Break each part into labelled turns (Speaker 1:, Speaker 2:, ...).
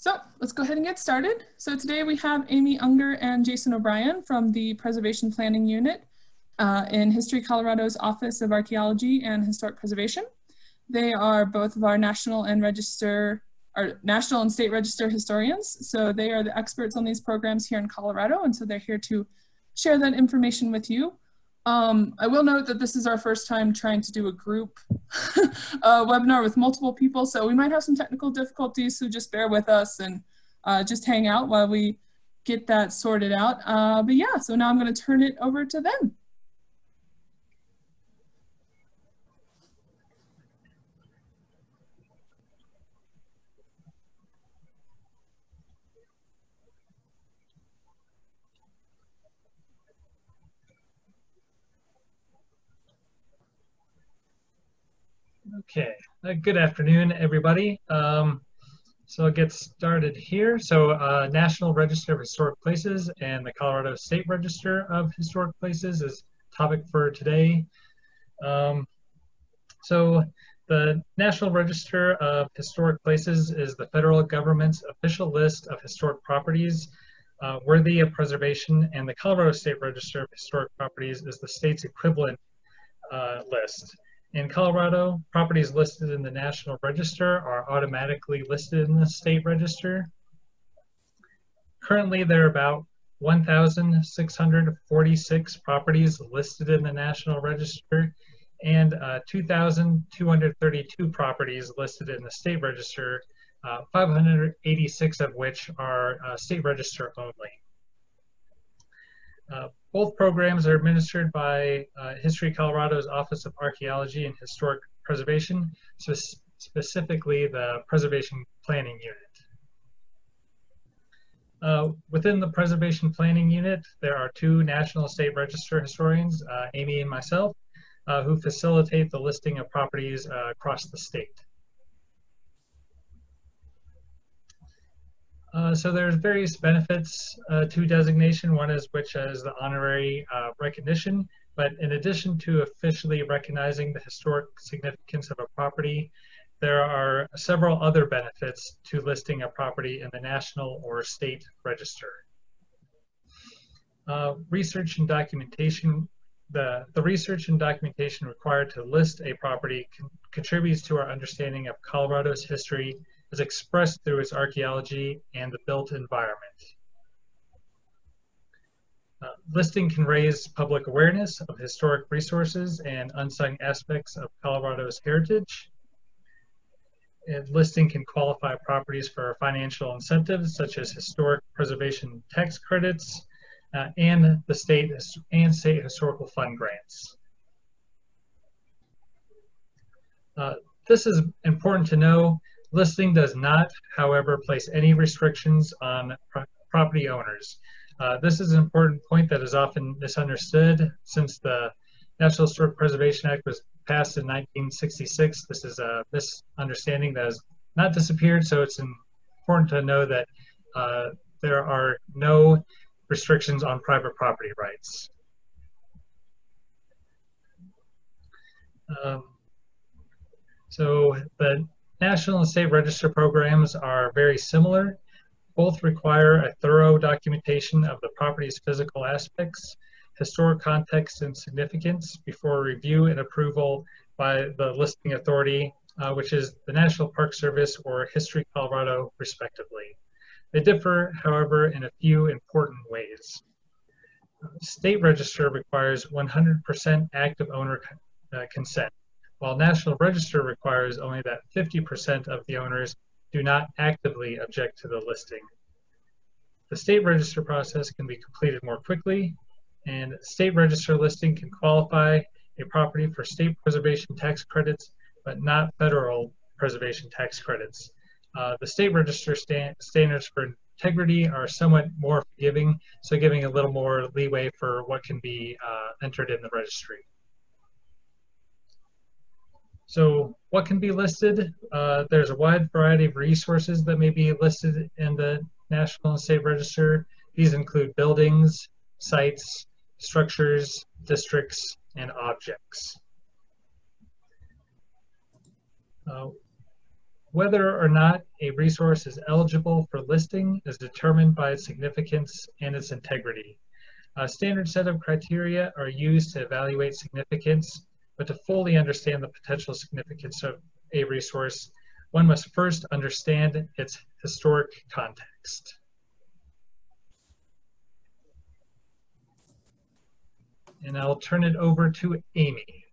Speaker 1: So let's go ahead and get started. So today we have Amy Unger and Jason O'Brien from the Preservation Planning Unit in History Colorado's Office of Archaeology and Historic Preservation. They are both of our national and state register historians. So they are the experts on these programs here in Colorado, and so they're here to share that information with you. I will note that this is our first time trying to do a group webinar with multiple people, so we might have some technical difficulties, so just bear with us and just hang out while we get that sorted out. But yeah, so now I'm going to turn it over to them.
Speaker 2: Okay, good afternoon, everybody. So I'll get started here. So National Register of Historic Places and the Colorado State Register of Historic Places is topic for today. So the National Register of Historic Places is the federal government's official list of historic properties worthy of preservation, and the Colorado State Register of Historic Properties is the state's equivalent list. In Colorado, properties listed in the National Register are automatically listed in the State Register. Currently, there are about 1,646 properties listed in the National Register and 2,232 properties listed in the State Register, 586 of which are State Register only. Both programs are administered by History Colorado's Office of Archaeology and Historic Preservation, specifically the Preservation Planning Unit. Within the Preservation Planning Unit, there are two National State Register historians, Amy and myself, who facilitate the listing of properties across the state. So there's various benefits to designation, one is which is the honorary recognition, but in addition to officially recognizing the historic significance of a property, there are several other benefits to listing a property in the national or state register. Research and documentation, the research and documentation required to list a property contributes to our understanding of Colorado's history as expressed through its archaeology and the built environment. Listing can raise public awareness of historic resources and unsung aspects of Colorado's heritage. And listing can qualify properties for financial incentives such as historic preservation tax credits and the state historical fund grants. This is important to know. Listing does not, however, place any restrictions on property owners. This is an important point that is often misunderstood. Since the National Historic Preservation Act was passed in 1966, this is a misunderstanding that has not disappeared, so it's important to know that there are no restrictions on private property rights. So the National and State Register programs are very similar. Both require a thorough documentation of the property's physical aspects, historic context and significance before review and approval by the listing authority, which is the National Park Service or History Colorado, respectively. They differ, however, in a few important ways. State Register requires 100% active owner consent, while National Register requires only that 50% of the owners do not actively object to the listing. The State Register process can be completed more quickly, and State Register listing can qualify a property for state preservation tax credits, but not federal preservation tax credits. The State Register standards for integrity are somewhat more forgiving, so giving a little more leeway for what can be entered in the registry. So what can be listed? There's a wide variety of resources that may be listed in the National and State Register. These include buildings, sites, structures, districts, and objects. Whether or not a resource is eligible for listing is determined by its significance and its integrity. A standard set of criteria are used to evaluate significance, but to fully understand the potential significance of a resource, one must first understand its historic context. And I'll turn it over to Amy.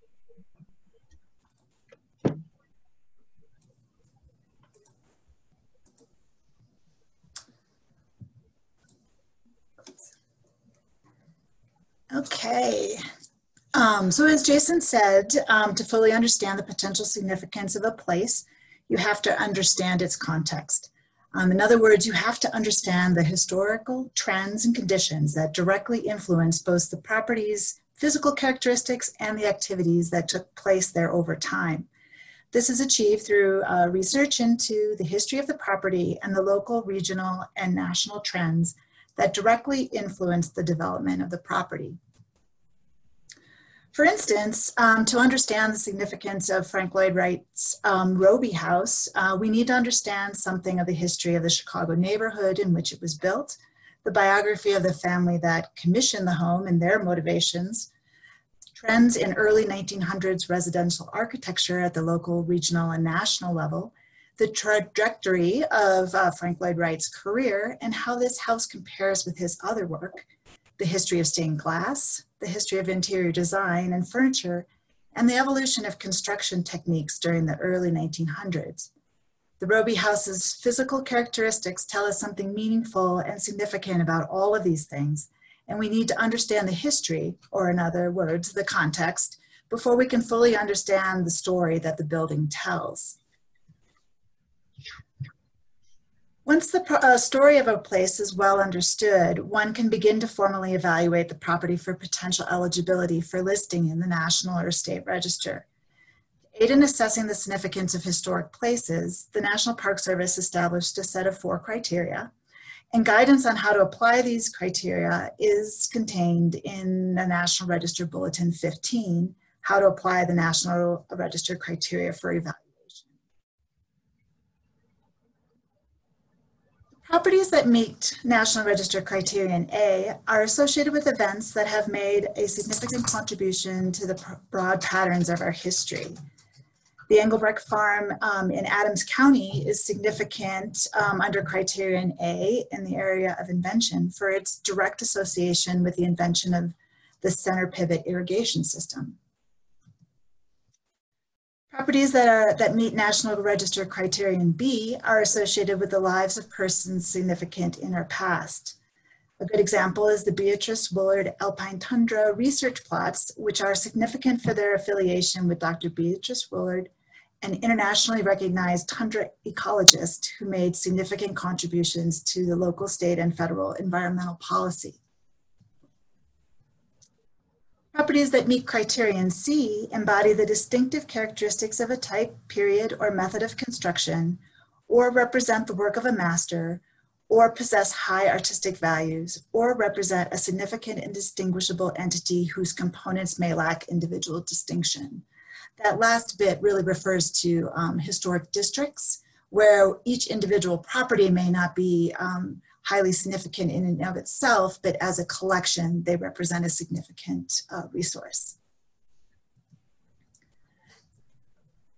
Speaker 3: Okay. So as Jason said, to fully understand the potential significance of a place, you have to understand its context. In other words, you have to understand the historical trends and conditions that directly influence both the property's physical characteristics and the activities that took place there over time. This is achieved through research into the history of the property and the local, regional, and national trends that directly influence the development of the property. For instance, to understand the significance of Frank Lloyd Wright's Roby House, we need to understand something of the history of the Chicago neighborhood in which it was built, the biography of the family that commissioned the home and their motivations, trends in early 1900s residential architecture at the local, regional, and national level, the trajectory of Frank Lloyd Wright's career and how this house compares with his other work, the history of stained glass, the history of interior design and furniture, and the evolution of construction techniques during the early 1900s. The Roby House's physical characteristics tell us something meaningful and significant about all of these things, and we need to understand the history, or in other words, the context, before we can fully understand the story that the building tells. Once the story of a place is well understood, one can begin to formally evaluate the property for potential eligibility for listing in the National or State Register. To aid in assessing the significance of historic places, the National Park Service established a set of 4 criteria, and guidance on how to apply these criteria is contained in the National Register Bulletin 15, How to Apply the National Register Criteria for Evaluation. Properties that meet National Register Criterion A are associated with events that have made a significant contribution to the broad patterns of our history. The Engelbrecht Farm in Adams County is significant under Criterion A in the area of invention for its direct association with the invention of the center pivot irrigation system. Properties that meet National Register Criterion B are associated with the lives of persons significant in our past. A good example is the Beatrice Woolard Alpine Tundra research plots, which are significant for their affiliation with Dr. Beatrice Woolard, an internationally recognized tundra ecologist who made significant contributions to the local, state, and federal environmental policy. Properties that meet Criterion C embody the distinctive characteristics of a type, period, or method of construction, or represent the work of a master, or possess high artistic values, or represent a significant and distinguishable entity whose components may lack individual distinction. That last bit really refers to historic districts, where each individual property may not be highly significant in and of itself, but as a collection, they represent a significant resource.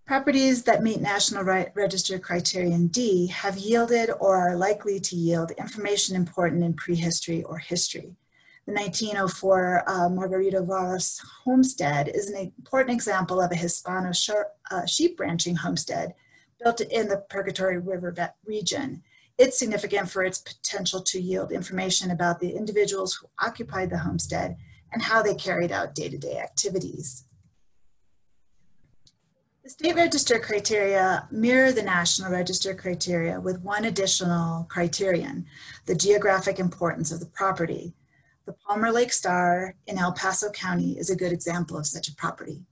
Speaker 3: Properties that meet National Register Criterion D have yielded or are likely to yield information important in prehistory or history. The 1904 Margarito Vargas homestead is an important example of a Hispano sheep ranching homestead built in the Purgatory River region. It's significant for its potential to yield information about the individuals who occupied the homestead and how they carried out day-to-day activities. The state register criteria mirror the National Register criteria with one additional criterion, the geographic importance of the property. The Palmer Lake Star in El Paso County is a good example of such a property.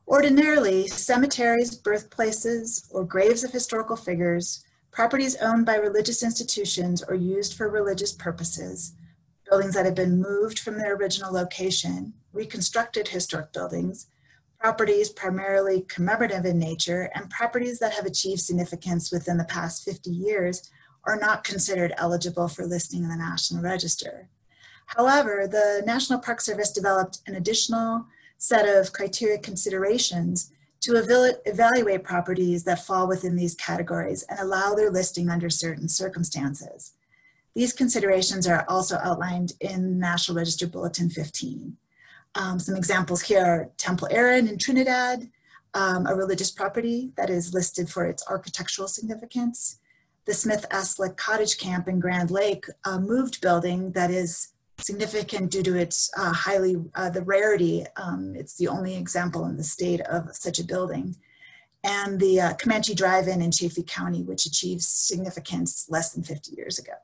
Speaker 3: Ordinarily, cemeteries, birthplaces, or graves of historical figures, properties owned by religious institutions or used for religious purposes, buildings that have been moved from their original location, reconstructed historic buildings, properties primarily commemorative in nature, and properties that have achieved significance within the past 50 years are not considered eligible for listing in the National Register. However, the National Park Service developed an additional set of criteria considerations to evaluate properties that fall within these categories and allow their listing under certain circumstances. These considerations are also outlined in National Register Bulletin 15. Some examples here are Temple Aaron in Trinidad, a religious property that is listed for its architectural significance. The Smith Eslick Cottage Camp in Grand Lake, a moved building that is significant due to its the rarity. It's the only example in the state of such a building. And the Comanche Drive-In in Chaffee County, which achieved significance less than 50 years ago.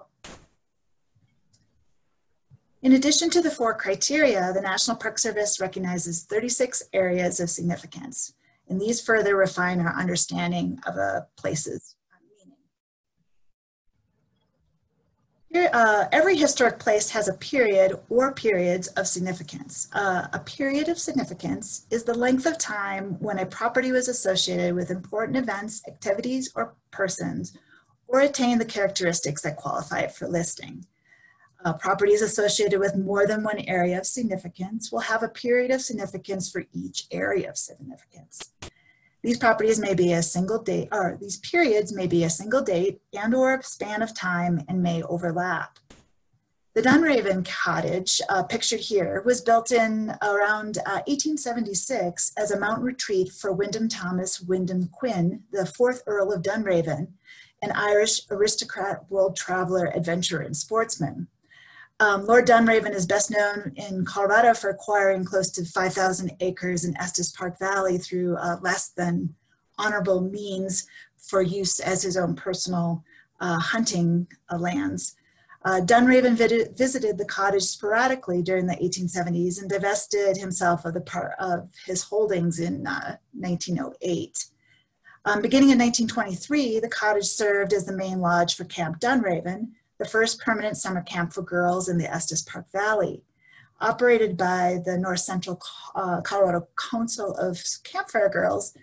Speaker 3: In addition to the 4 criteria, the National Park Service recognizes 36 areas of significance, and these further refine our understanding of a place's meaning. Here, every historic place has a period or periods of significance. A period of significance is the length of time when a property was associated with important events, activities, or persons, or attained the characteristics that qualify it for listing. Properties associated with more than one area of significance will have a period of significance for each area of significance. These properties may be a single date, or these periods may be a single date and or a span of time and may overlap. The Dunraven Cottage, pictured here, was built in around 1876 as a mountain retreat for Wyndham Thomas Wyndham Quinn, the 4th Earl of Dunraven, an Irish aristocrat, world traveler, adventurer, and sportsman. Lord Dunraven is best known in Colorado for acquiring close to 5,000 acres in Estes Park Valley through less than honorable means for use as his own personal hunting lands. Dunraven visited the cottage sporadically during the 1870s and divested himself of his holdings in 1908. Beginning in 1923, the cottage served as the main lodge for Camp Dunraven, the first permanent summer camp for girls in the Estes Park Valley. Operated by the North Central Colorado Council of Campfire Girls,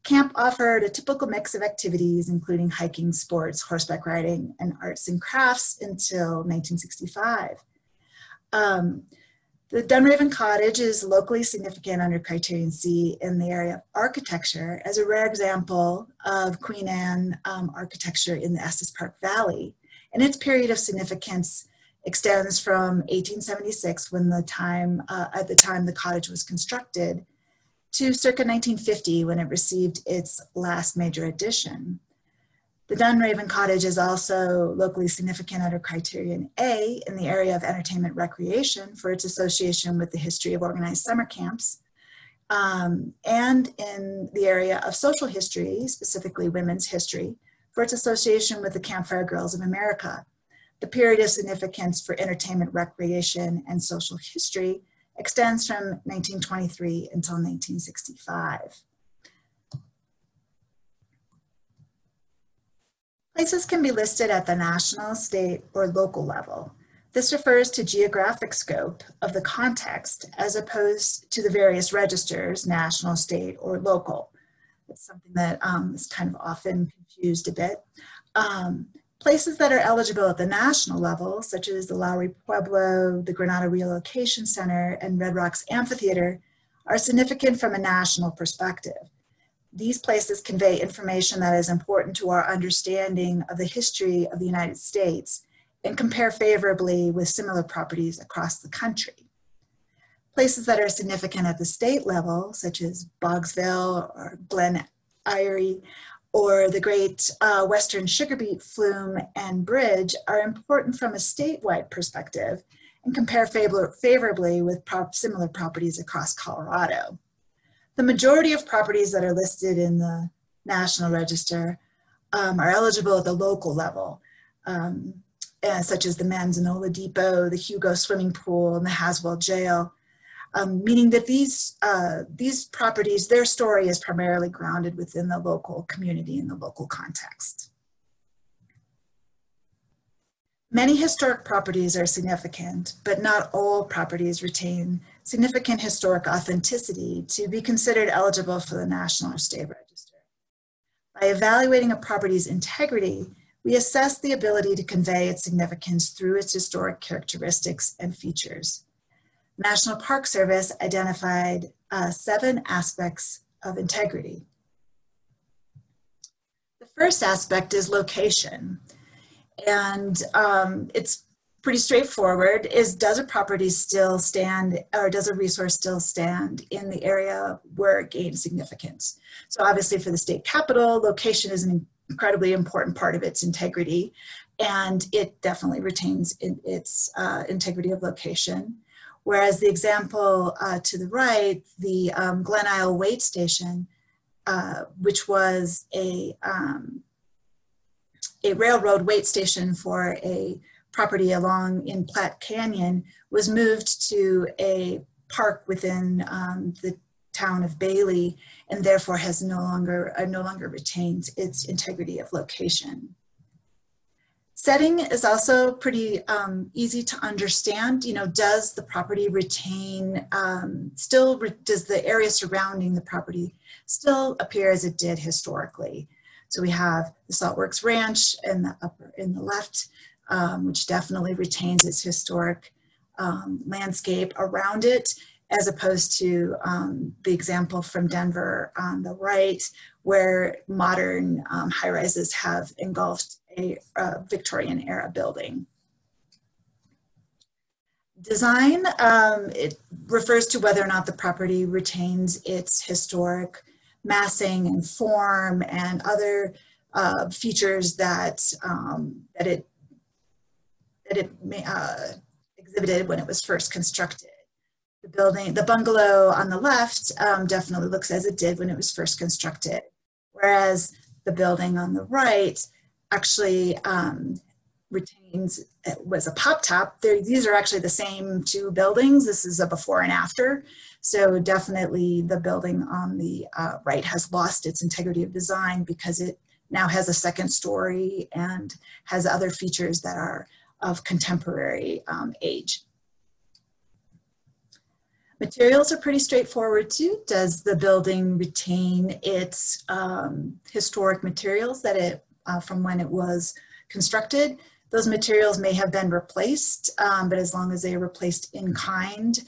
Speaker 3: camp offered a typical mix of activities, including hiking, sports, horseback riding, and arts and crafts until 1965. The Dunraven Cottage is locally significant under Criterion C in the area of architecture as a rare example of Queen Anne architecture in the Estes Park Valley. And its period of significance extends from 1876, when at the time the cottage was constructed, to circa 1950, when it received its last major addition. The Dunraven Cottage is also locally significant under Criterion A in the area of entertainment recreation for its association with the history of organized summer camps, and in the area of social history, specifically women's history, for its association with the Campfire Girls of America. The period of significance for entertainment, recreation, and social history extends from 1923 until 1965. Places can be listed at the national, state, or local level. This refers to geographic scope of the context as opposed to the various registers, national, state, or local. It's something that is kind of often confused a bit. Places that are eligible at the national level, such as the Lowry Pueblo, the Coronado Relocation Center, and Red Rocks Amphitheater, are significant from a national perspective. These places convey information that is important to our understanding of the history of the United States and compare favorably with similar properties across the country. Places that are significant at the state level, such as Boggsville or Glen Eyrie, or the Great Western Sugar Beet Flume and Bridge, are important from a statewide perspective and compare favorably with similar properties across Colorado. The majority of properties that are listed in the National Register are eligible at the local level, such as the Manzanola Depot, the Hugo Swimming Pool, and the Haswell Jail, meaning that these properties, their story is primarily grounded within the local community and the local context. Many historic properties are significant, but not all properties retain significant historic authenticity to be considered eligible for the National or State Register. By evaluating a property's integrity, we assess the ability to convey its significance through its historic characteristics and features. The National Park Service identified 7 aspects of integrity. The first aspect is location, and it's pretty straightforward. Does a property still stand, or does a resource still stand in the area where it gained significance? So obviously for the state capitol, location is an incredibly important part of its integrity, and it definitely retains its integrity of location. Whereas the example to the right, the Glen Isle Wait Station, which was a railroad wait station for a property along in Platte Canyon, was moved to a park within the town of Bailey, and therefore has no longer retains its integrity of location. Setting is also pretty easy to understand. You know, does the property retain, does the area surrounding the property still appear as it did historically? So we have the Saltworks Ranch in the left, which definitely retains its historic landscape around it, as opposed to the example from Denver on the right, where modern high-rises have engulfed a Victorian era building. Design, it refers to whether or not the property retains its historic massing and form and other features that it exhibited when it was first constructed. The bungalow on the left definitely looks as it did when it was first constructed, whereas the building on the right actually was a pop top. These are actually the same 2 buildings. This is a before and after. So definitely the building on the right has lost its integrity of design because it now has a 2nd story and has other features that are of contemporary age. Materials are pretty straightforward too. Does the building retain its historic materials that it from when it was constructed? Those materials may have been replaced, but as long as they are replaced in kind,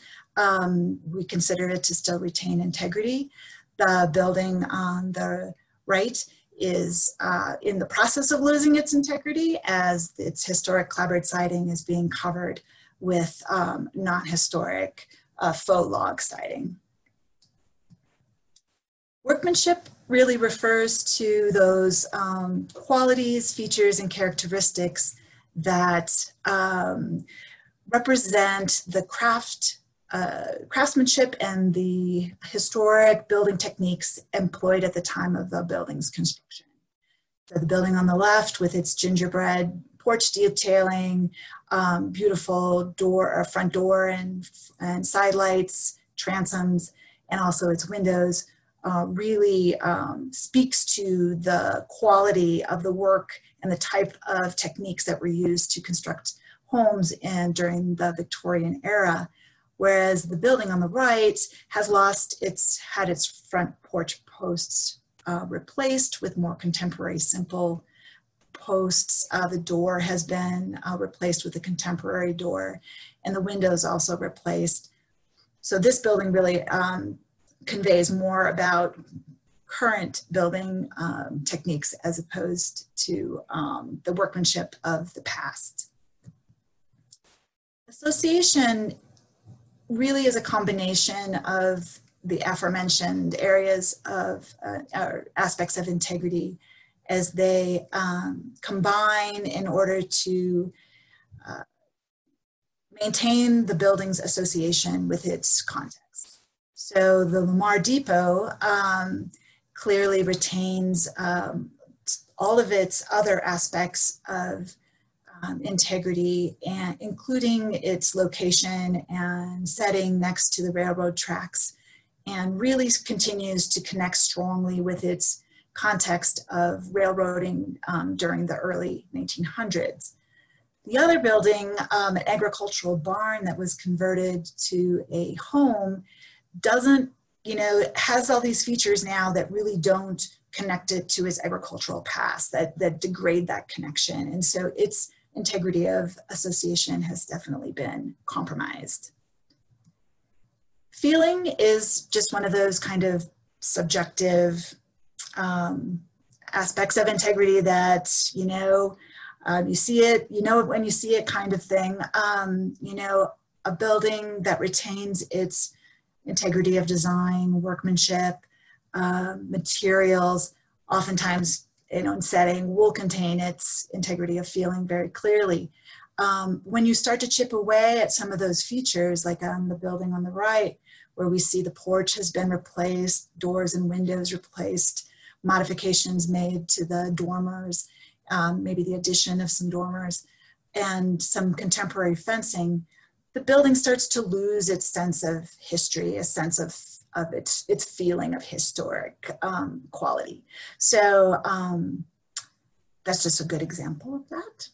Speaker 3: we consider it to still retain integrity. The building on the right is in the process of losing its integrity, as its historic clapboard siding is being covered with non-historic faux log siding. Workmanship really refers to those qualities, features, and characteristics that represent the craftsmanship and the historic building techniques employed at the time of the building's construction. So the building on the left with its gingerbread porch detailing, beautiful front door and side lights, transoms, and also its windows, really speaks to the quality of the work and the type of techniques that were used to construct homes during the Victorian era. Whereas the building on the right has had its front porch posts replaced with more contemporary simple posts. The door has been replaced with a contemporary door, and the windows also replaced. So this building really conveys more about current building techniques as opposed to the workmanship of the past. Association really is a combination of the aforementioned areas of aspects of integrity as they combine in order to maintain the building's association with its context. So the Lamar Depot clearly retains all of its other aspects of integrity, and including its location and setting next to the railroad tracks, and really continues to connect strongly with its context of railroading during the early 1900s. The other building, an agricultural barn that was converted to a home, doesn't, you know, has all these features now that really don't connect it to its agricultural past, that degrade that connection. And so its integrity of association has definitely been compromised. Feeling is just one of those kind of subjective aspects of integrity that, you know, you see it, you know it when you see it kind of thing. You know, a building that retains its integrity of design, workmanship, materials, oftentimes, you know, in setting, will contain its integrity of feeling very clearly. When you start to chip away at some of those features, like on the building on the right, where we see the porch has been replaced, doors and windows replaced, modifications made to the dormers, maybe the addition of some dormers, and some contemporary fencing, the building starts to lose its sense of history, a sense of its feeling of historic quality. So that's just a good example of that.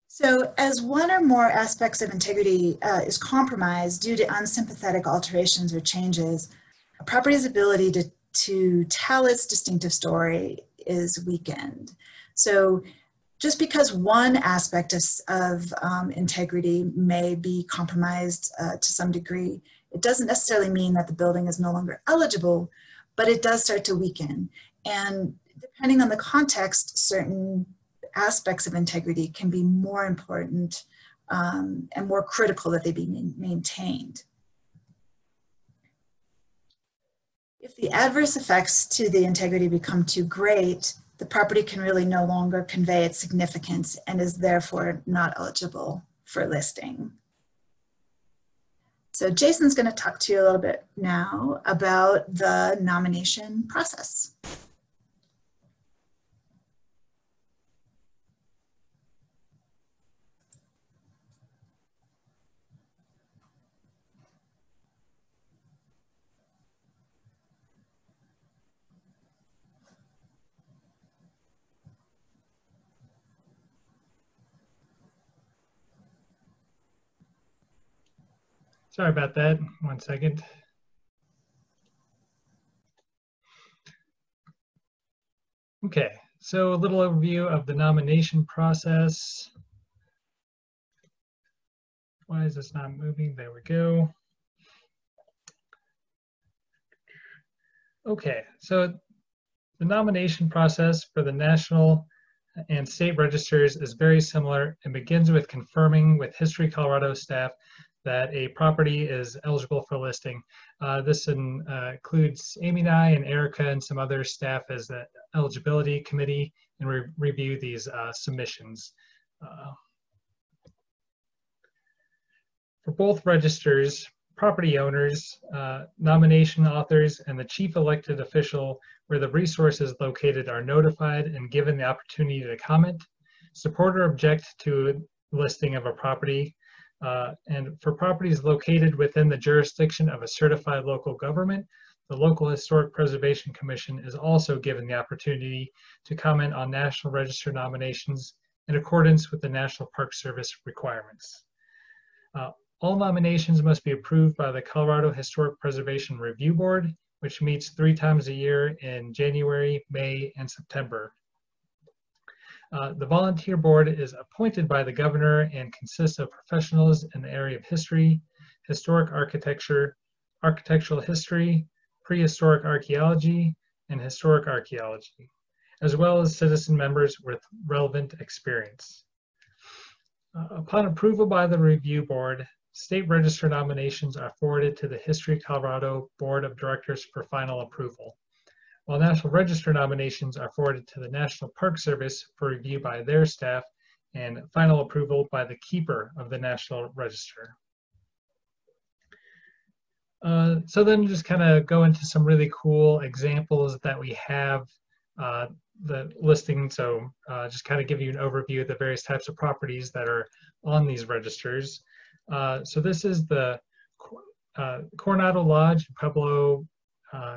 Speaker 3: So as one or more aspects of integrity is compromised due to unsympathetic alterations or changes, a property's ability to tell its distinctive story is weakened. So just because one aspect of integrity may be compromised to some degree, it doesn't necessarily mean that the building is no longer eligible, but it does start to weaken. And depending on the context, certain aspects of integrity can be more important and more critical that they be maintained. If the adverse effects to the integrity become too great, the property can really no longer convey its significance and is therefore not eligible for listing. So Jason's going to talk to you a little bit now about the nomination process.
Speaker 2: Sorry about that. 1 second. Okay, so a little overview of the nomination process. Why is this not moving? There we go. Okay, so the nomination process for the national and state registers is very similar and begins with confirming with History Colorado staff that a property is eligible for listing. This includes Amy and I and Erica and some other staff as the eligibility committee and review these submissions. For both registers, property owners, nomination authors, and the chief elected official where the resource is located are notified and given the opportunity to comment, support or object to listing of a property. And for properties located within the jurisdiction of a certified local government, the Local Historic Preservation Commission is also given the opportunity to comment on National Register nominations in accordance with the National Park Service requirements. All nominations must be approved by the Colorado Historic Preservation Review Board, which meets 3 times a year in January, May, and September. The volunteer board is appointed by the governor and consists of professionals in the area of history, historic architecture, architectural history, prehistoric archaeology, and historic archaeology, as well as citizen members with relevant experience. Upon approval by the review board, state register nominations are forwarded to the History Colorado Board of Directors for final approval, while National Register nominations are forwarded to the National Park Service for review by their staff and final approval by the keeper of the National Register. So then just kind of go into some really cool examples that we have the listing. So just kind of give you an overview of the various types of properties that are on these registers. So this is the Coronado Lodge in Pueblo,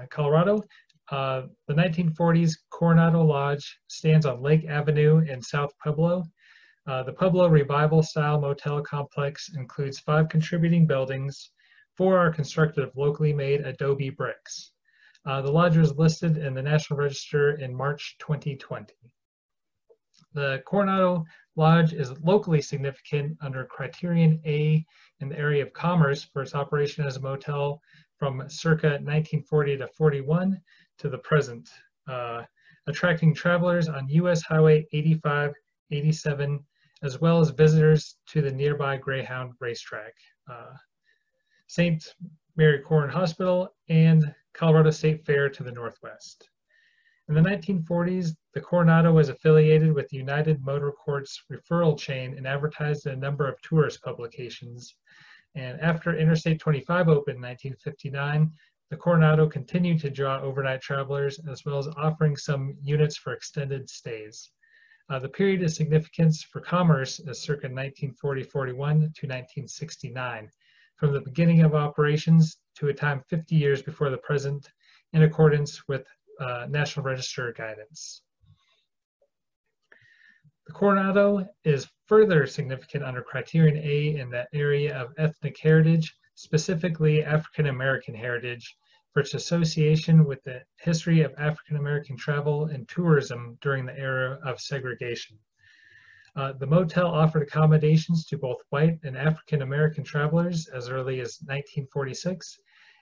Speaker 2: Colorado. The 1940s Coronado Lodge stands on Lake Avenue in South Pueblo. The Pueblo Revival-style motel complex includes 5 contributing buildings. 4 are constructed of locally made adobe bricks. The lodge was listed in the National Register in March 2020. The Coronado Lodge is locally significant under Criterion A in the area of commerce for its operation as a motel from circa 1940 to 41 to the present, attracting travelers on US Highway 85, 87, as well as visitors to the nearby Greyhound racetrack, St. Mary Corn Hospital, and Colorado State Fair to the northwest. In the 1940s, the Coronado was affiliated with the United Motor Courts referral chain and advertised in a number of tourist publications. And after Interstate 25 opened in 1959, the Coronado continued to draw overnight travelers, as well as offering some units for extended stays. The period of significance for commerce is circa 1940-41 to 1969, from the beginning of operations to a time 50 years before the present, in accordance with National Register guidance. The Coronado is further significant under Criterion A in that area of ethnic heritage, specifically African American heritage, for its association with the history of African American travel and tourism during the era of segregation. The motel offered accommodations to both white and African American travelers as early as 1946,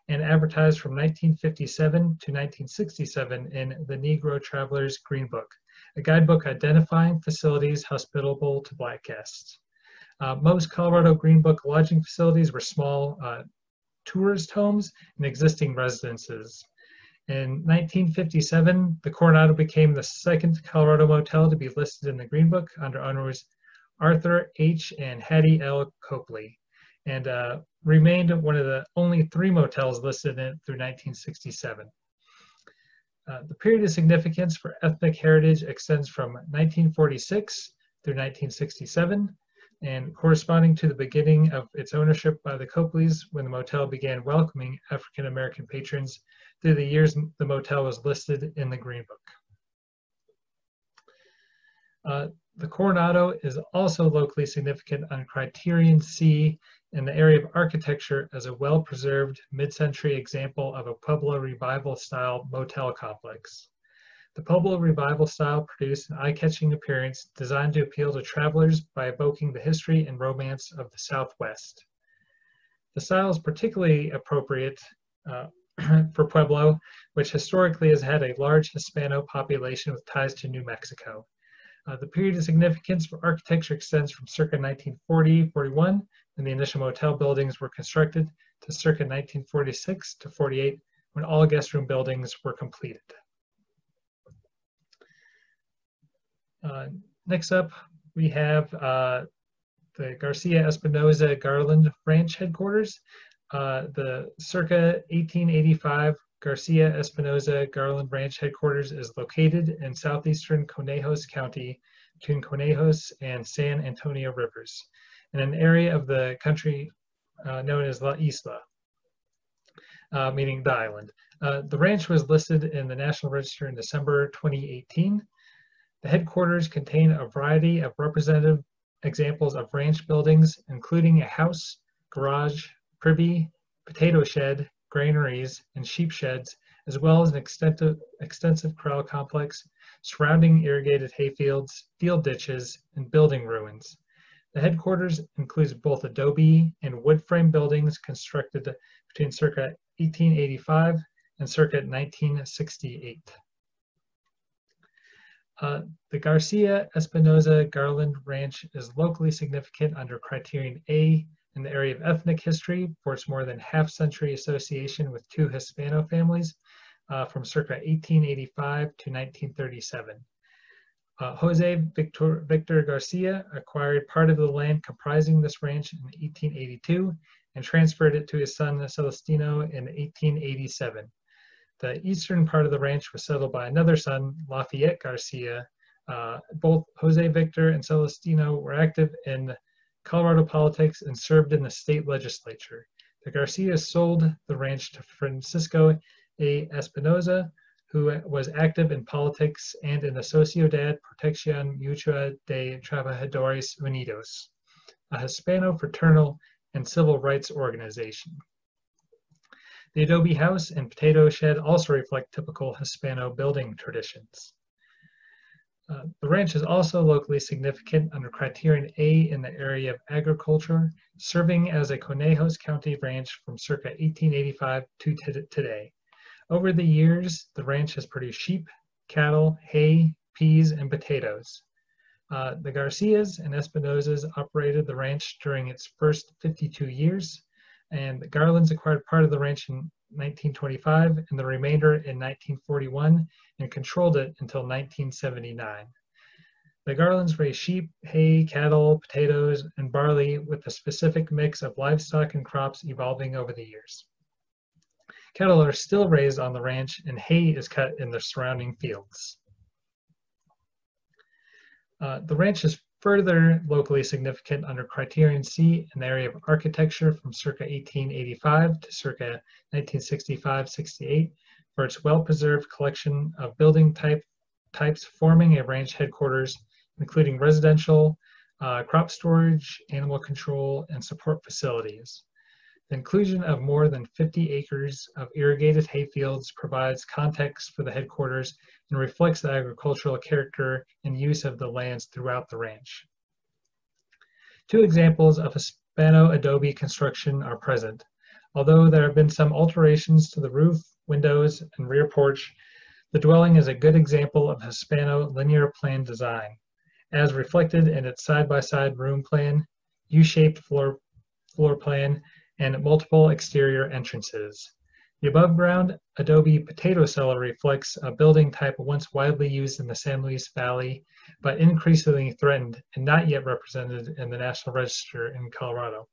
Speaker 2: and advertised from 1957 to 1967 in the Negro Traveler's Green Book, a guidebook identifying facilities hospitable to Black guests. Most Colorado Green Book lodging facilities were small tourist homes and existing residences. In 1957, the Coronado became the second Colorado motel to be listed in the Green Book under owners Arthur H. and Hattie L. Copley, and remained one of the only 3 motels listed in it through 1967. The period of significance for ethnic heritage extends from 1946 through 1967, and corresponding to the beginning of its ownership by the Copleys when the motel began welcoming African American patrons through the years the motel was listed in the Green Book. The Coronado is also locally significant on Criterion C in the area of architecture as a well-preserved mid-century example of a Pueblo Revival-style motel complex. The Pueblo Revival style produced an eye-catching appearance designed to appeal to travelers by evoking the history and romance of the Southwest. The style is particularly appropriate for Pueblo, which historically has had a large Hispano population with ties to New Mexico. The period of significance for architecture extends from circa 1940-41, when the initial motel buildings were constructed, to circa 1946-48, when all guest room buildings were completed. Next up, we have the Garcia Espinoza Garland Ranch headquarters. The circa 1885 Garcia Espinoza Garland Ranch headquarters is located in southeastern Conejos County between Conejos and San Antonio Rivers, in an area of the country known as La Isla, meaning the island. The ranch was listed in the National Register in December 2018. The headquarters contain a variety of representative examples of ranch buildings, including a house, garage, privy, potato shed, granaries, and sheep sheds, as well as an extensive corral complex surrounding irrigated hayfields, field ditches, and building ruins. The headquarters includes both adobe and wood frame buildings constructed between circa 1885 and circa 1968. The Garcia Espinoza Garland Ranch is locally significant under Criterion A in the area of ethnic history for its more than half-century association with 2 Hispano families from circa 1885 to 1937. Jose Victor Garcia acquired part of the land comprising this ranch in 1882 and transferred it to his son Celestino in 1887. The eastern part of the ranch was settled by another son, Lafayette Garcia. Both Jose Victor and Celestino were active in Colorado politics and served in the state legislature. The Garcias sold the ranch to Francisco A. Espinoza, who was active in politics and in the Sociedad Protección Mutua de Trabajadores Unidos, a Hispano-fraternal and civil rights organization. The adobe house and potato shed also reflect typical Hispano building traditions. The ranch is also locally significant under criterion A in the area of agriculture, serving as a Conejos County ranch from circa 1885 to today. Over the years, the ranch has produced sheep, cattle, hay, peas, and potatoes. The Garcias and Espinosas operated the ranch during its first 52 years, and the Garlands acquired part of the ranch in 1925 and the remainder in 1941 and controlled it until 1979. The Garlands raised sheep, hay, cattle, potatoes, and barley with a specific mix of livestock and crops evolving over the years. Cattle are still raised on the ranch and hay is cut in the surrounding fields. The ranch is further locally significant under criterion C in the area of architecture from circa 1885 to circa 1965-68 for its well-preserved collection of building types forming a ranch headquarters, including residential, crop storage, animal control, and support facilities. The inclusion of more than 50 acres of irrigated hayfields provides context for the headquarters and reflects the agricultural character and use of the lands throughout the ranch. Two examples of Hispano adobe construction are present. Although there have been some alterations to the roof, windows, and rear porch, the dwelling is a good example of Hispano linear plan design, as reflected in its side-by-side room plan, U-shaped floor plan, and multiple exterior entrances. The above-ground adobe potato cellar reflects a building type once widely used in the San Luis Valley, but increasingly threatened and not yet represented in the National Register in Colorado.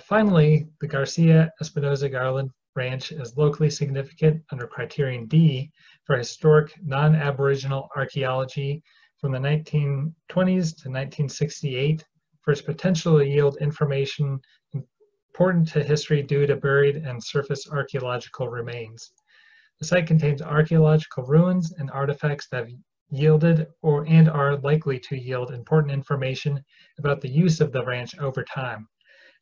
Speaker 2: Finally, the Garcia Espinosa Garland Ranch is locally significant under criterion D for historic non-Aboriginal archaeology from the 1920s to 1968 for its potential to yield information important to history due to buried and surface archaeological remains. The site contains archaeological ruins and artifacts that have yielded and are likely to yield important information about the use of the ranch over time,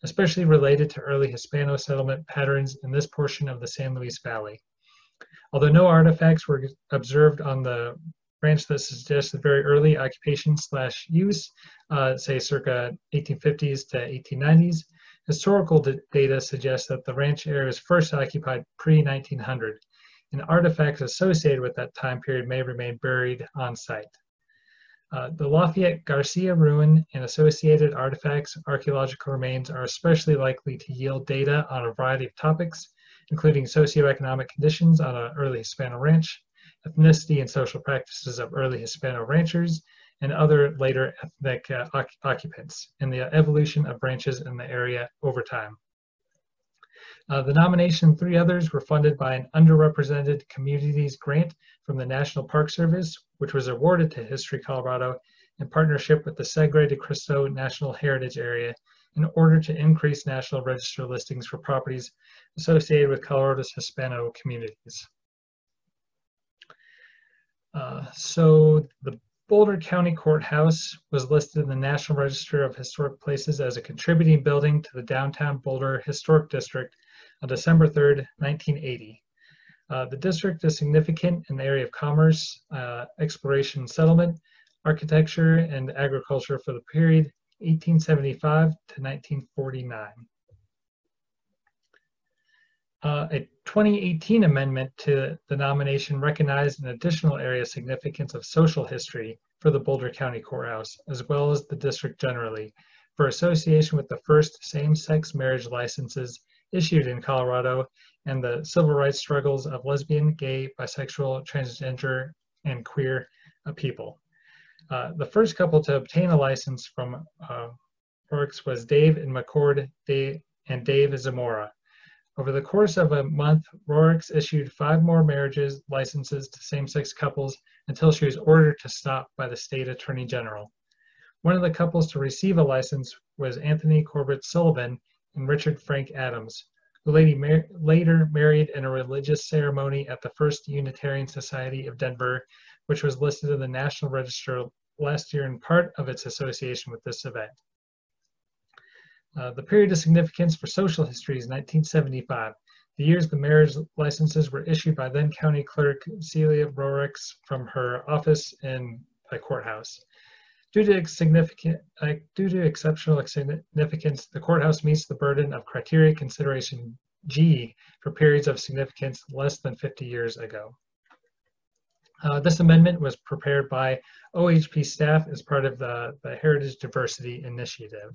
Speaker 2: especially related to early Hispano settlement patterns in this portion of the San Luis Valley. Although no artifacts were observed on the ranch that suggests the very early occupation/use, say circa 1850s to 1890s, historical data suggests that the ranch area was first occupied pre-1900, and artifacts associated with that time period may remain buried on site. The Lafayette Garcia ruin and associated artifacts, archaeological remains are especially likely to yield data on a variety of topics, including socioeconomic conditions on an early Hispano ranch, ethnicity and social practices of early Hispano ranchers, and other later ethnic occupants, and the evolution of ranches in the area over time. The nomination and 3 others were funded by an underrepresented communities grant from the National Park Service, which was awarded to History Colorado in partnership with the Sagre de Cristo National Heritage Area in order to increase National Register listings for properties associated with Colorado's Hispano communities. So the Boulder County Courthouse was listed in the National Register of Historic Places as a contributing building to the downtown Boulder Historic District on December 3rd, 1980. The district is significant in the area of commerce, exploration and settlement, architecture, and agriculture for the period 1875 to 1949. A 2018 amendment to the nomination recognized an additional area of significance of social history for the Boulder County Courthouse, as well as the district generally, for association with the first same-sex marriage licenses issued in Colorado and the civil rights struggles of lesbian, gay, bisexual, transgender, and queer people. The first couple to obtain a license from Rorke's was Dave and McCord and Dave Zamora. Over the course of a month, Rorke's issued 5 more marriages licenses to same-sex couples until she was ordered to stop by the state attorney general. One of the couples to receive a license was Anthony Corbett Sullivan and Richard Frank Adams, who later married in a religious ceremony at the First Unitarian Society of Denver, which was listed in the National Register last year in part of its association with this event. The period of significance for social history is 1975, the years the marriage licenses were issued by then County Clerk Celia Rorix from her office in the courthouse. Due to exceptional significance, the courthouse meets the burden of criteria consideration G for periods of significance less than 50 years ago. This amendment was prepared by OHP staff as part of the Heritage Diversity Initiative.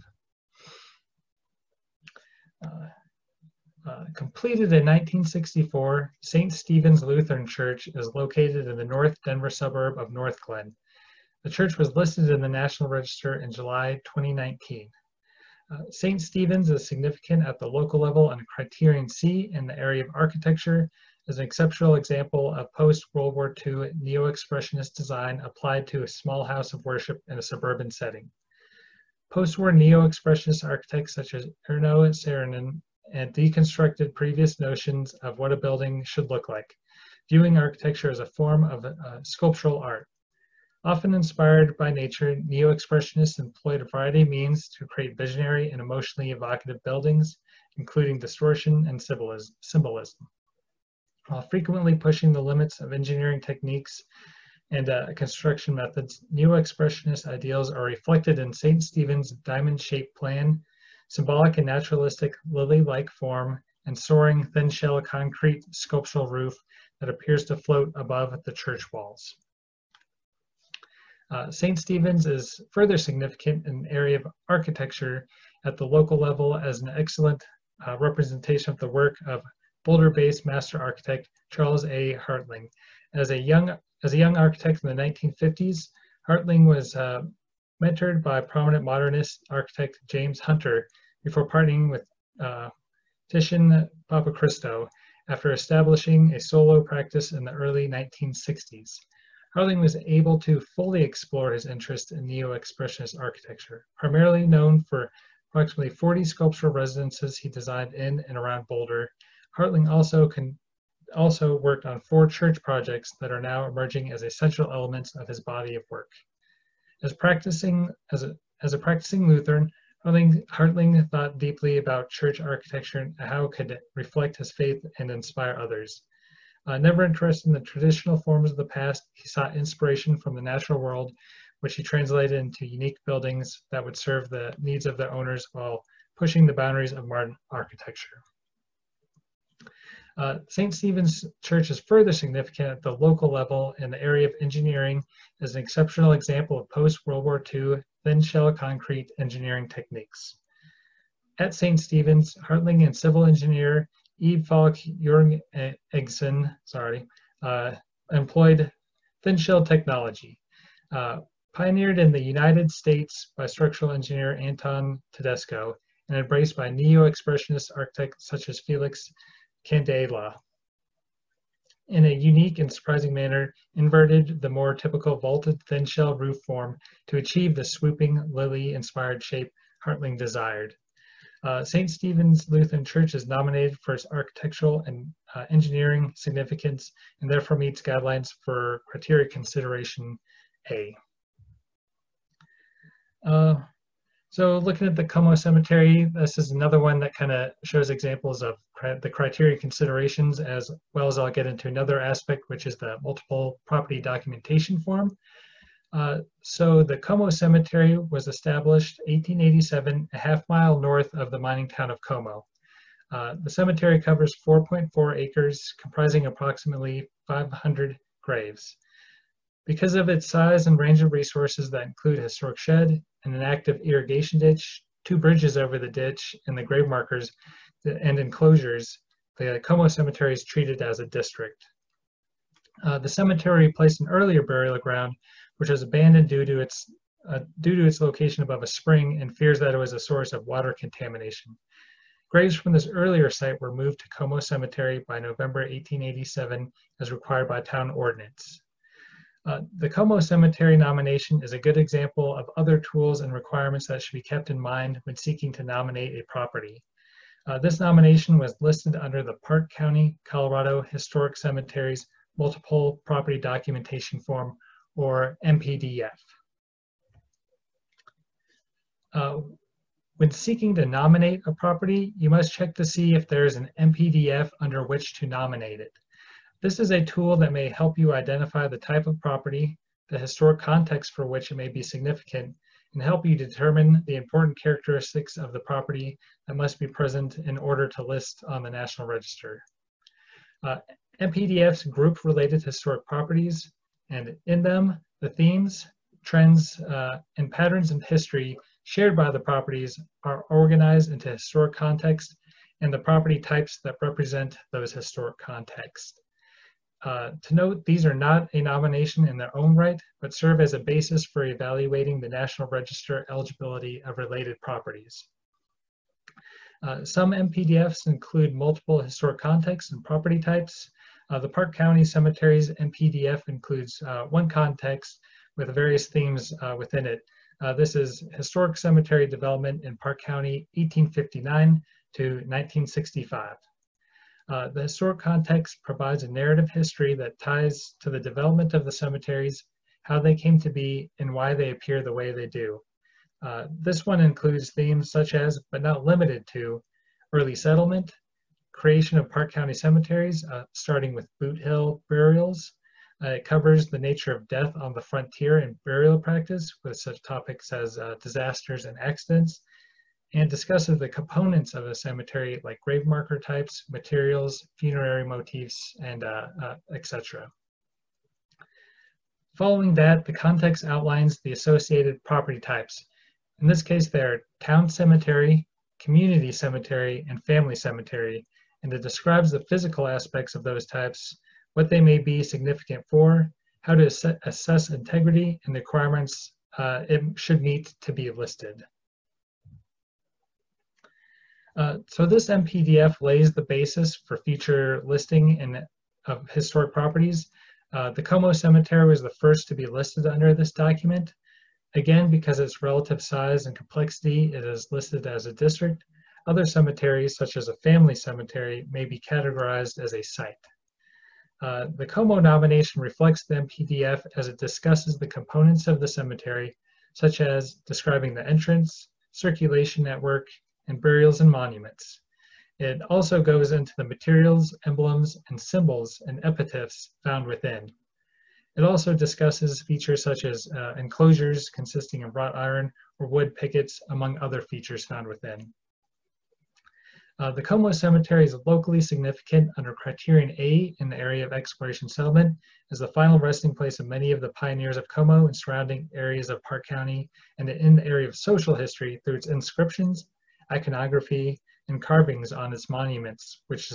Speaker 2: Completed in 1964, St. Stephen's Lutheran Church is located in the North Denver suburb of North Glen. The church was listed in the National Register in July 2019. St. Stephen's is significant at the local level and criterion C in the area of architecture as an exceptional example of post-World War II neo-expressionist design applied to a small house of worship in a suburban setting. Post-war neo-expressionist architects such as Erno Saarinen and deconstructed previous notions of what a building should look like, viewing architecture as a form of sculptural art. Often inspired by nature, neo-expressionists employed a variety of means to create visionary and emotionally evocative buildings, including distortion and symbolism. While frequently pushing the limits of engineering techniques and construction methods, neo-expressionist ideals are reflected in St. Stephen's diamond-shaped plan, symbolic and naturalistic lily-like form, and soaring thin-shell concrete sculptural roof that appears to float above the church walls. St. Stephen's is further significant in the area of architecture at the local level as an excellent representation of the work of Boulder-based master architect Charles A. Hartling. As a young architect in the 1950s, Hartling was mentored by prominent modernist architect James Hunter before partnering with Titian Papacristo after establishing a solo practice in the early 1960s. Hartling was able to fully explore his interest in neo-expressionist architecture, primarily known for approximately 40 sculptural residences he designed in and around Boulder. Hartling also worked on 4 church projects that are now emerging as essential elements of his body of work. As a practicing Lutheran, Hartling thought deeply about church architecture and how it could reflect his faith and inspire others. Never interested in the traditional forms of the past, he sought inspiration from the natural world, which he translated into unique buildings that would serve the needs of their owners while pushing the boundaries of modern architecture. St. Stephen's Church is further significant at the local level in the area of engineering as an exceptional example of post-World War II thin-shell concrete engineering techniques. At St. Stephen's, Hartling and civil engineer Eve Falk Jørgensen employed thin-shell technology. Pioneered in the United States by structural engineer Anton Tedesco and embraced by neo-expressionist architects such as Felix Candela. In a unique and surprising manner, inverted the more typical vaulted thin-shell roof form to achieve the swooping lily-inspired shape Hartling desired. St. Stephen's Lutheran Church is nominated for its architectural and engineering significance and therefore meets guidelines for criteria consideration A. So looking at the Como Cemetery, this is another one that kind of shows examples of the criteria considerations, as well as I'll get into another aspect, which is the multiple property documentation form. So the Como Cemetery was established 1887, a half-mile north of the mining town of Como. The cemetery covers 4.4 acres, comprising approximately 500 graves. Because of its size and range of resources that include a historic shed and an active irrigation ditch, 2 bridges over the ditch, and the grave markers and enclosures, the Como Cemetery is treated as a district. The cemetery replaced an earlier burial ground, which was abandoned due to its location above a spring and fears that it was a source of water contamination. Graves from this earlier site were moved to Como Cemetery by November 1887 as required by town ordinance. The Como Cemetery nomination is a good example of other tools and requirements that should be kept in mind when seeking to nominate a property. This nomination was listed under the Park County, Colorado Historic Cemeteries Multiple Property Documentation Form, or MPDF. When seeking to nominate a property, you must check to see if there is an MPDF under which to nominate it. This is a tool that may help you identify the type of property, the historic context for which it may be significant, and help you determine the important characteristics of the property that must be present in order to list on the National Register. MPDFs group related historic properties, and in them, the themes, trends, and patterns in history shared by the properties are organized into historic context and the property types that represent those historic contexts. To note, these are not a nomination in their own right, but serve as a basis for evaluating the National Register eligibility of related properties. Some MPDFs include multiple historic contexts and property types. The Park County Cemeteries MPDF includes one context with various themes within it. This is historic cemetery development in Park County, 1859 to 1965. The historic context provides a narrative history that ties to the development of the cemeteries, how they came to be, and why they appear the way they do. This one includes themes such as, but not limited to, early settlement, creation of Park County cemeteries, starting with Boot Hill burials. It covers the nature of death on the frontier and burial practice with such topics as disasters and accidents, and discusses the components of a cemetery like grave marker types, materials, funerary motifs, and etc. Following that, the context outlines the associated property types. In this case, they're town cemetery, community cemetery, and family cemetery, and it describes the physical aspects of those types, what they may be significant for, how to assess integrity, and the requirements it should meet to be listed. So this MPDF lays the basis for future listing of historic properties. The Como Cemetery was the first to be listed under this document. Again, because of its relative size and complexity, it is listed as a district. Other cemeteries, such as a family cemetery, may be categorized as a site. The Como nomination reflects the MPDF as it discusses the components of the cemetery, such as describing the entrance, circulation network, and burials and monuments. It also goes into the materials, emblems, and symbols and epitaphs found within. It also discusses features such as enclosures consisting of wrought iron or wood pickets, among other features found within. The Como Cemetery is locally significant under Criterion A in the area of exploration settlement as the final resting place of many of the pioneers of Como and surrounding areas of Park County, and in the area of social history through its inscriptions, iconography, and carvings on its monuments, which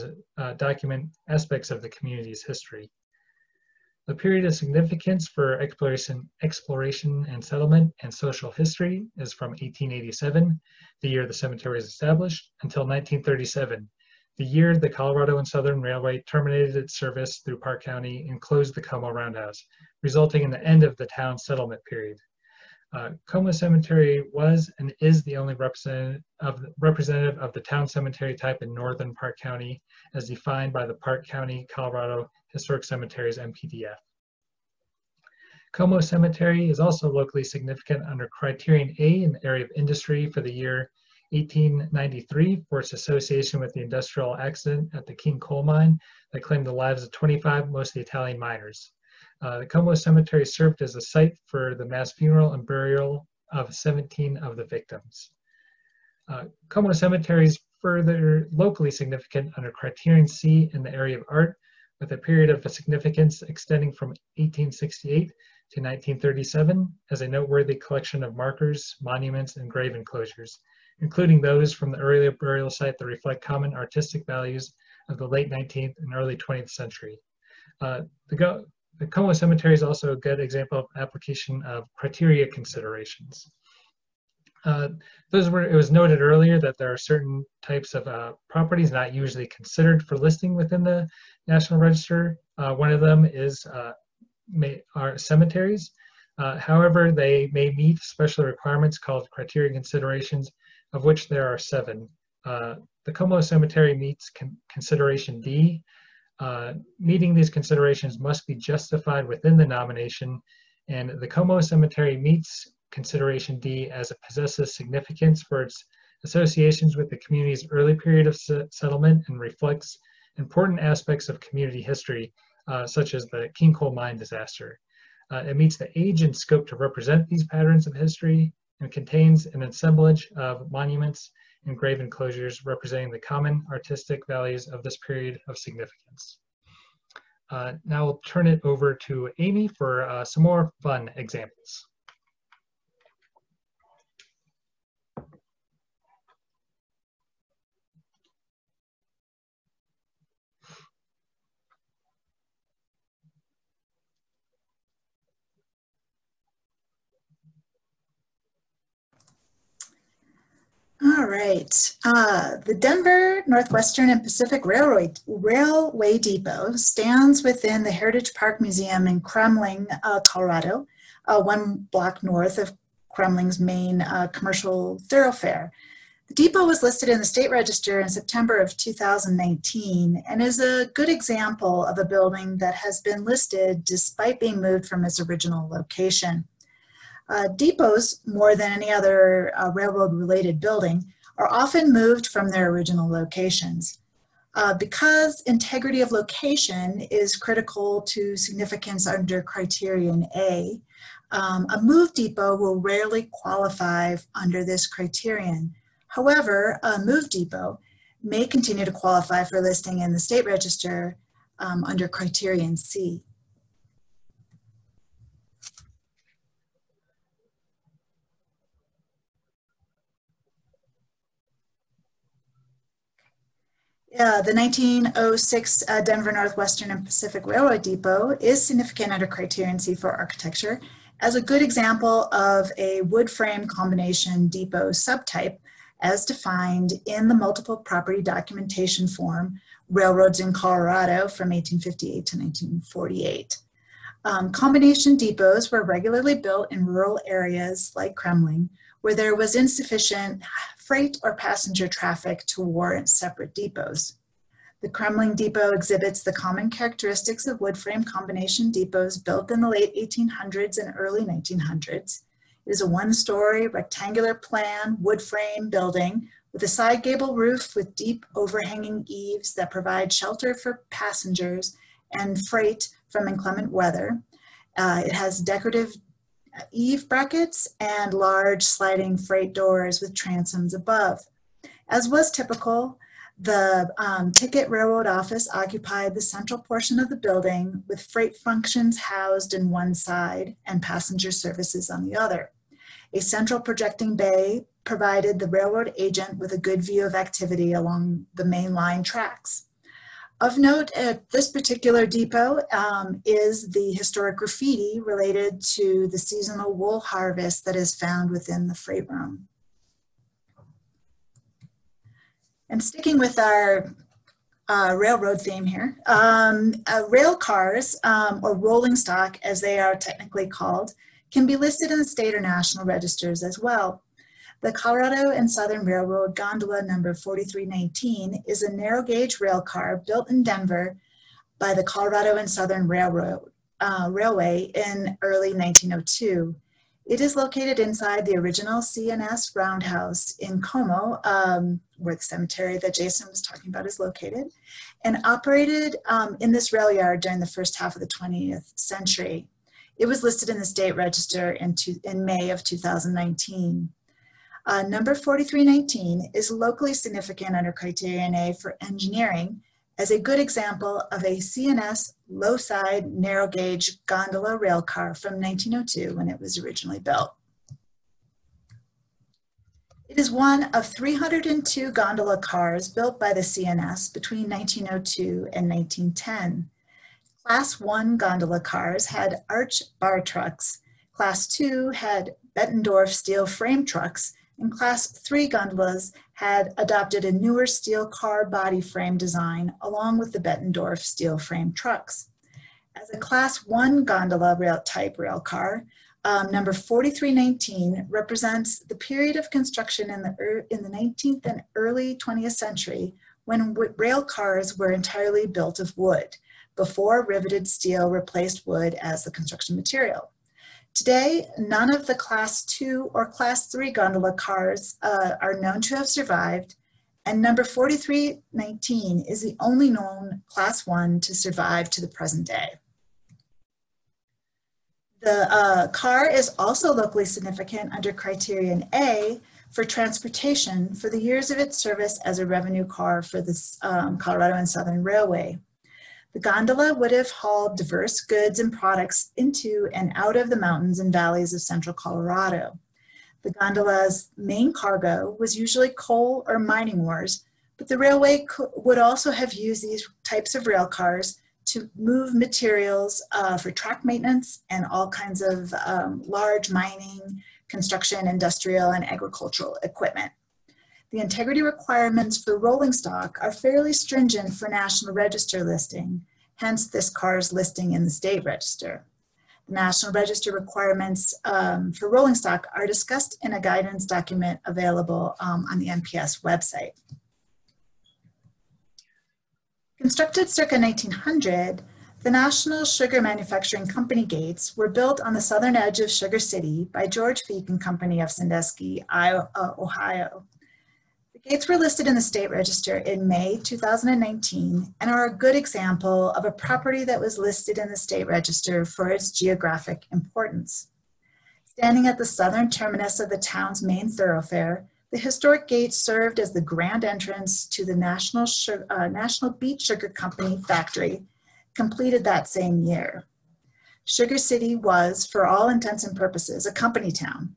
Speaker 2: document aspects of the community's history. The period of significance for exploration and settlement and social history is from 1887, the year the cemetery was established, until 1937, the year the Colorado and Southern Railway terminated its service through Park County and closed the Como Roundhouse, resulting in the end of the town settlement period. Como Cemetery was and is the only representative of the town cemetery type in northern Park County, as defined by the Park County, Colorado Historic Cemeteries MPDF. Como Cemetery is also locally significant under Criterion A in the area of industry for the year 1893 for its association with the industrial accident at the King Coal Mine that claimed the lives of 25 mostly Italian miners. The Como Cemetery served as a site for the mass funeral and burial of 17 of the victims. Como Cemetery is further locally significant under Criterion C in the area of art, with a period of significance extending from 1868 to 1937 as a noteworthy collection of markers, monuments, and grave enclosures, including those from the earlier burial site that reflect common artistic values of the late 19th and early 20th century. The Como Cemetery is also a good example of application of criteria considerations. It was noted earlier that there are certain types of properties not usually considered for listing within the National Register. One of them are cemeteries. However, they may meet special requirements called criteria considerations, of which there are 7. the Como Cemetery meets consideration D. Meeting these considerations must be justified within the nomination, and the Como Cemetery meets consideration D as it possesses significance for its associations with the community's early period of settlement and reflects important aspects of community history, such as the King Coal Mine disaster. It meets the age and scope to represent these patterns of history and contains an assemblage of monuments and grave enclosures representing the common artistic values of this period of significance. Now we'll turn it over to Amy for some more fun examples.
Speaker 3: All right. The Denver, Northwestern, and Pacific Railway Depot stands within the Heritage Park Museum in Kremling, Colorado, 1 block north of Kremling's main commercial thoroughfare. The depot was listed in the state register in September of 2019 and is a good example of a building that has been listed despite being moved from its original location. Depots, more than any other railroad-related building, are often moved from their original locations. Because integrity of location is critical to significance under criterion A, a moved depot will rarely qualify under this criterion. However, a moved depot may continue to qualify for listing in the state register under criterion C. The 1906 Denver, Northwestern, and Pacific Railroad Depot is significant under criterion C for architecture as a good example of a wood frame combination depot subtype as defined in the multiple property documentation form Railroads in Colorado from 1858 to 1948. Combination depots were regularly built in rural areas like Kremling, where there was insufficient freight or passenger traffic to warrant separate depots. The Kremling depot exhibits the common characteristics of wood frame combination depots built in the late 1800s and early 1900s. It is a one-story rectangular plan wood frame building with a side gable roof with deep overhanging eaves that provide shelter for passengers and freight from inclement weather. It has decorative eave brackets and large sliding freight doors with transoms above. As was typical, the ticket railroad office occupied the central portion of the building with freight functions housed in one side and passenger services on the other. A central projecting bay provided the railroad agent with a good view of activity along the main line tracks. Of note at this particular depot is the historic graffiti related to the seasonal wool harvest that is found within the freight room. And sticking with our railroad theme here, rail cars, or rolling stock as they are technically called, can be listed in the state or national registers as well. The Colorado and Southern Railroad Gondola number 4319 is a narrow gauge rail car built in Denver by the Colorado and Southern Railway in early 1902. It is located inside the original CNS Roundhouse in Como, where the cemetery that Jason was talking about is located, and operated in this rail yard during the first half of the 20th century. It was listed in the state register in May of 2019. Number 4319 is locally significant under criterion A for engineering as a good example of a CNS low-side narrow gauge gondola rail car from 1902 when it was originally built. It is one of 302 gondola cars built by the CNS between 1902 and 1910. Class 1 gondola cars had arch bar trucks, Class 2 had Bettendorf steel frame trucks, and Class 3 gondolas had adopted a newer steel car body frame design along with the Bettendorf steel frame trucks. As a Class 1 gondola type rail car, Number 4319 represents the period of construction in the 19th and early 20th century when rail cars were entirely built of wood, before riveted steel replaced wood as the construction material. Today, none of the Class 2 or Class 3 gondola cars are known to have survived, and number 4319 is the only known Class 1 to survive to the present day. The car is also locally significant under criterion A for transportation for the years of its service as a revenue car for the Colorado and Southern Railway. The gondola would have hauled diverse goods and products into and out of the mountains and valleys of central Colorado. The gondola's main cargo was usually coal or mining ores, but the railway would also have used these types of rail cars to move materials for track maintenance and all kinds of large mining, construction, industrial, and agricultural equipment. The integrity requirements for rolling stock are fairly stringent for National Register listing, hence this car's listing in the State Register. The National Register requirements for rolling stock are discussed in a guidance document available on the NPS website. Constructed circa 1900, the National Sugar Manufacturing Company gates were built on the southern edge of Sugar City by George Feek and Company of Sandusky, Ohio. The gates were listed in the State Register in May 2019 and are a good example of a property that was listed in the State Register for its geographic importance. Standing at the southern terminus of the town's main thoroughfare, the historic gate served as the grand entrance to the National Beet Sugar Company factory, completed that same year. Sugar City was, for all intents and purposes, a company town,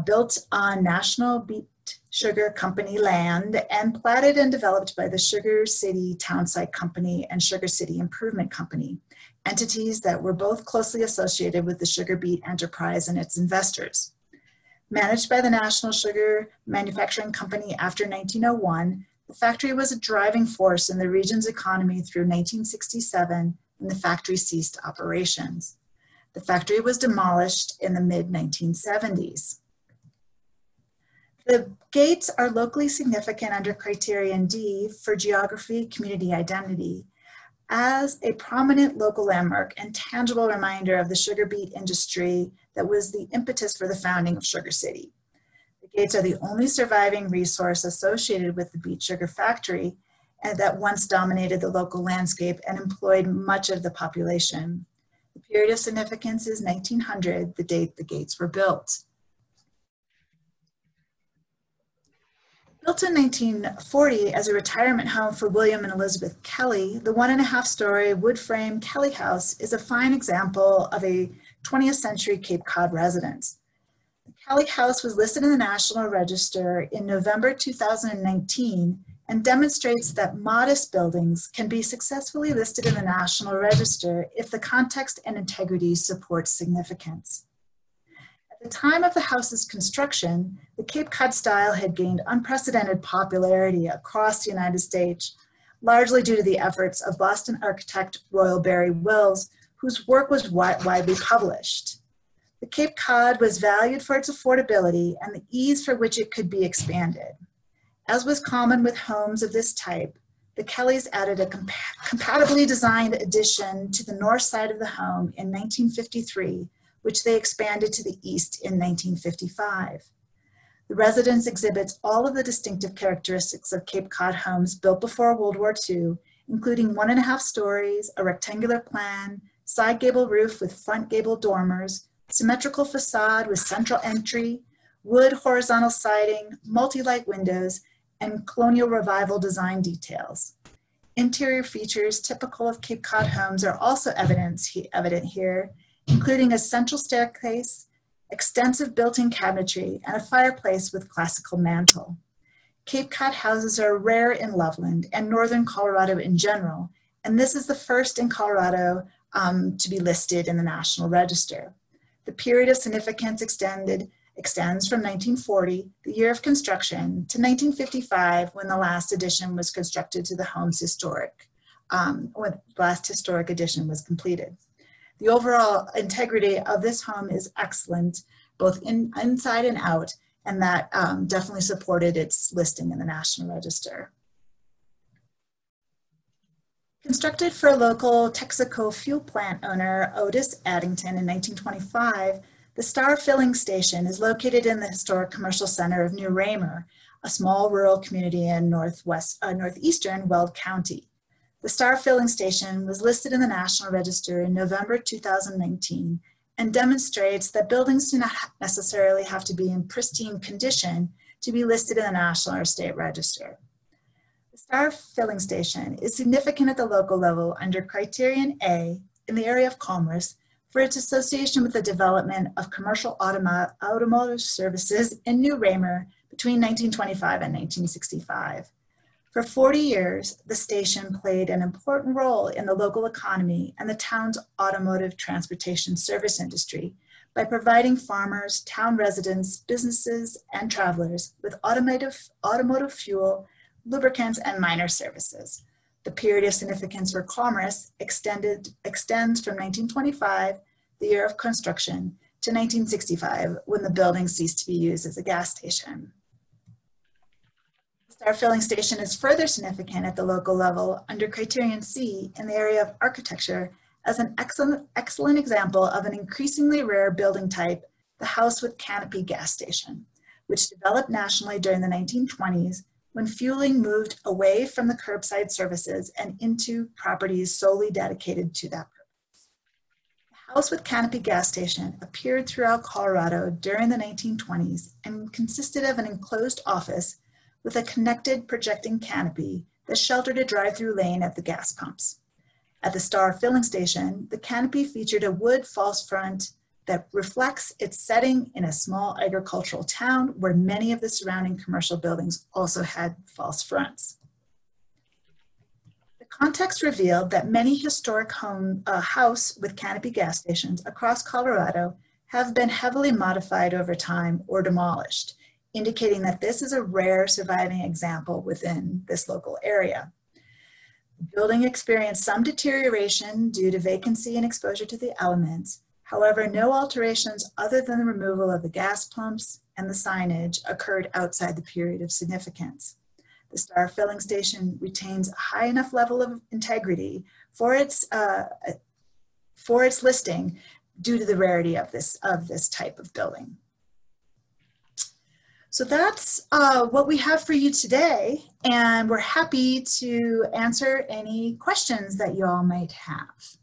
Speaker 3: built on National Beet Sugar Company land and platted and developed by the Sugar City Townsite Company and Sugar City Improvement Company, entities that were both closely associated with the sugar beet enterprise and its investors. Managed by the National Sugar Manufacturing Company after 1901, the factory was a driving force in the region's economy through 1967 when the factory ceased operations. The factory was demolished in the mid-1970s. The gates are locally significant under criterion D for geography, community identity, as a prominent local landmark and tangible reminder of the sugar beet industry that was the impetus for the founding of Sugar City. The gates are the only surviving resource associated with the beet sugar factory and that once dominated the local landscape and employed much of the population. The period of significance is 1900, the date the gates were built. Built in 1940 as a retirement home for William and Elizabeth Kelley, the 1.5-story wood frame Kelley House is a fine example of a 20th century Cape Cod residence. The Kelley House was listed in the National Register in November 2019 and demonstrates that modest buildings can be successfully listed in the National Register if the context and integrity support significance. At the time of the house's construction, the Cape Cod style had gained unprecedented popularity across the United States, largely due to the efforts of Boston architect Royal Barry Wills, whose work was widely published. The Cape Cod was valued for its affordability and the ease for which it could be expanded. As was common with homes of this type, the Kelleys added a compatibly designed addition to the north side of the home in 1953, which they expanded to the east in 1955. The residence exhibits all of the distinctive characteristics of Cape Cod homes built before World War II, including 1.5 stories, a rectangular plan, side gable roof with front gable dormers, symmetrical facade with central entry, wood horizontal siding, multi-light windows, and colonial revival design details. Interior features typical of Cape Cod homes are also evident here, including a central staircase, extensive built-in cabinetry, and a fireplace with classical mantel. Cape Cod houses are rare in Loveland and northern Colorado in general, and this is the first in Colorado to be listed in the National Register. The period of significance extends from 1940, the year of construction, to 1955, when the last addition was constructed to the home's when the last historic addition was completed. The overall integrity of this home is excellent, both inside and out, and that definitely supported its listing in the National Register. Constructed for local Texaco fuel plant owner Otis Addington in 1925, the Star Filling Station is located in the historic commercial center of New Raymer, a small rural community in northeastern Weld County. The Star Filling Station was listed in the National Register in November 2019 and demonstrates that buildings do not necessarily have to be in pristine condition to be listed in the National or State Register. The Star Filling Station is significant at the local level under Criterion A in the area of commerce for its association with the development of commercial automotive services in New Raymer between 1925 and 1965. For 40 years, the station played an important role in the local economy and the town's automotive transportation service industry by providing farmers, town residents, businesses, and travelers with automotive fuel, lubricants, and minor services. The period of significance for commerce extends from 1925, the year of construction, to 1965, when the building ceased to be used as a gas station. The Star Filling Station is further significant at the local level under Criterion C in the area of architecture as an excellent example of an increasingly rare building type, the house with canopy gas station, which developed nationally during the 1920s when fueling moved away from the curbside services and into properties solely dedicated to that purpose. The house with canopy gas station appeared throughout Colorado during the 1920s and consisted of an enclosed office with a connected projecting canopy that sheltered a drive-through lane at the gas pumps. At the Star Filling Station, the canopy featured a wood false front that reflects its setting in a small agricultural town where many of the surrounding commercial buildings also had false fronts. The context revealed that many historic house with canopy gas stations across Colorado have been heavily modified over time or demolished, indicating that this is a rare surviving example within this local area. The building experienced some deterioration due to vacancy and exposure to the elements. However, no alterations other than the removal of the gas pumps and the signage occurred outside the period of significance. The Star Filling Station retains a high enough level of integrity for its listing due to the rarity of this type of building. So that's what we have for you today, and we're happy to answer any questions that you all might have.